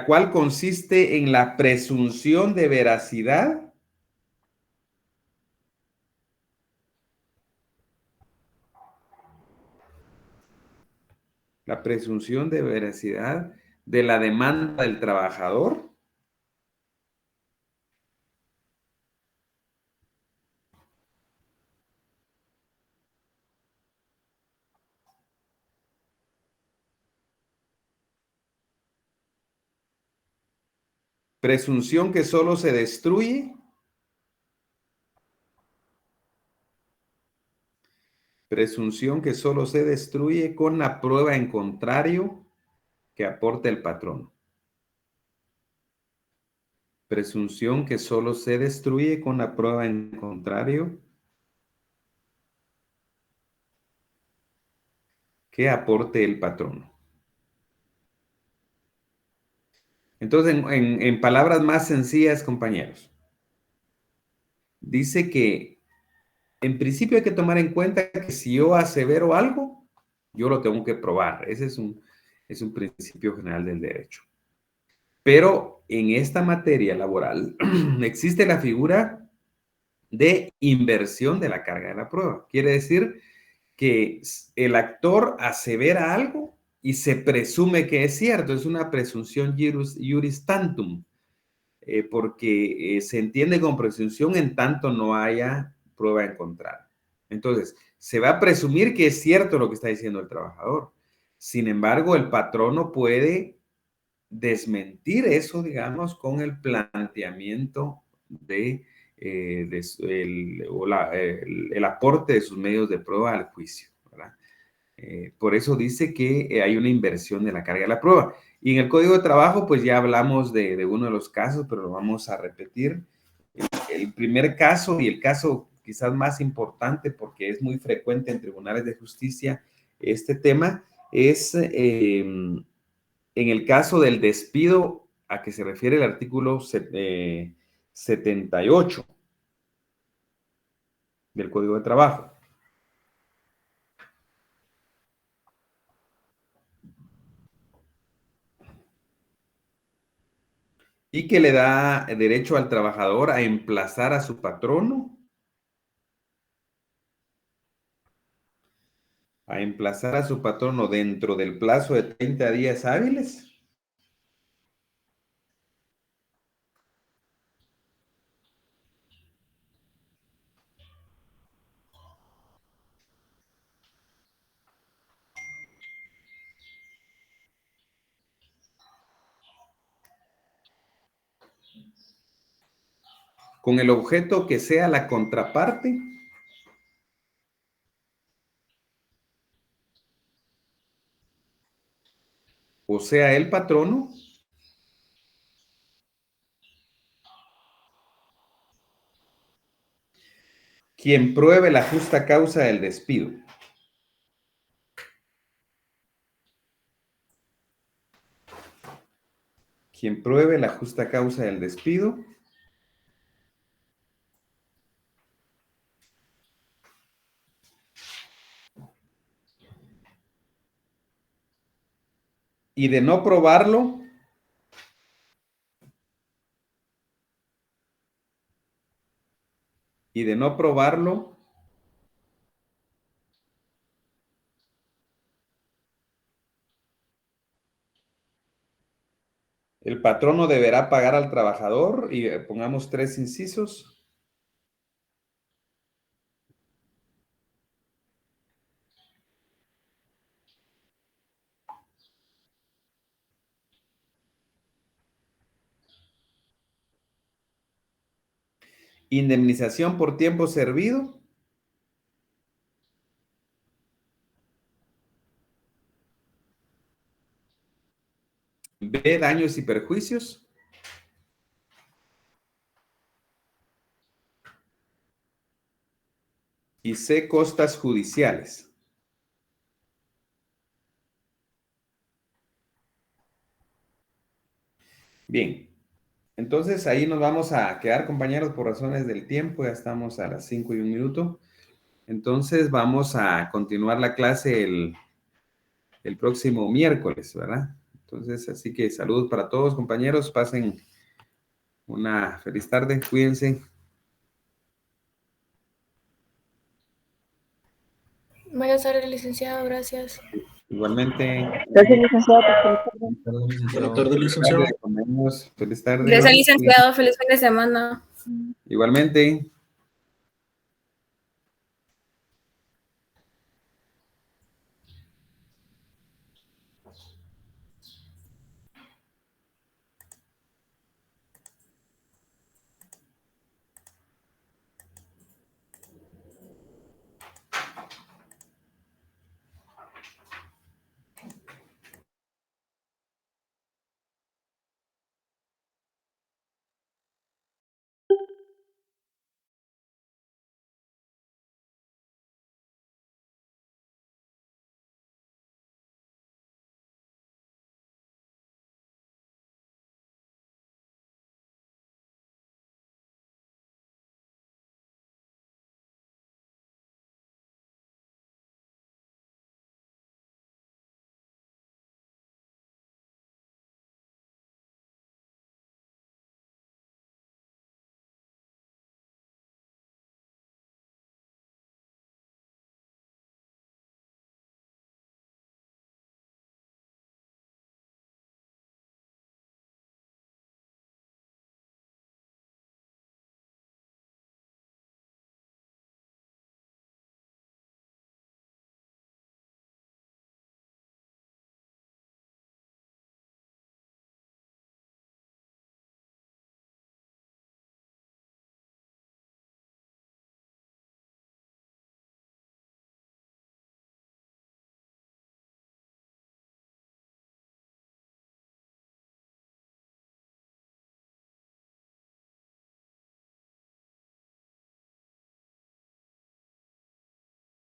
cual consiste en la presunción de veracidad de la demanda del trabajador presunción que solo se destruye con la prueba en contrario que aporte el patrón. Presunción que solo se destruye con la prueba en contrario que aporte el patrón. Entonces, en palabras más sencillas, compañeros, dice que en principio hay que tomar en cuenta que si yo asevero algo, yo lo tengo que probar. Ese es un principio general del derecho. Pero en esta materia laboral existe la figura de inversión de la carga de la prueba. Quiere decir que el actor asevera algo y se presume que es cierto. Es una presunción juris tantum, porque se entiende con presunción en tanto no haya prueba en contrario. Entonces, se va a presumir que es cierto lo que está diciendo el trabajador. Sin embargo, el patrono puede desmentir eso, digamos, con el planteamiento el aporte de sus medios de prueba al juicio, ¿verdad? Por eso dice que hay una inversión de la carga de la prueba. Y en el Código de Trabajo, pues ya hablamos de uno de los casos, pero lo vamos a repetir. El primer caso y el caso quizás más importante, porque es muy frecuente en tribunales de justicia este tema, es en el caso del despido a que se refiere el artículo 78 del Código de Trabajo. Y que le da derecho al trabajador a emplazar a su patrono, dentro del plazo de 30 días hábiles. Con el objeto que sea la contraparte o sea el patrono quien pruebe la justa causa del despido. Quien pruebe la justa causa del despido y de no probarlo, el patrono deberá pagar al trabajador, y pongamos 3 incisos. Indemnización por tiempo servido. B, daños y perjuicios. Y C, costas judiciales. Bien. Entonces ahí nos vamos a quedar, compañeros, por razones del tiempo. Ya estamos a las 5:01. Entonces vamos a continuar la clase el próximo miércoles, ¿verdad? Entonces, así que saludos para todos, compañeros. Pasen una feliz tarde. Cuídense. Buenas tardes, licenciado, gracias. Igualmente. Gracias, licenciado. Buenas tardes, licenciado. Feliz tarde. Gracias, licenciado, feliz fin de semana. Igualmente.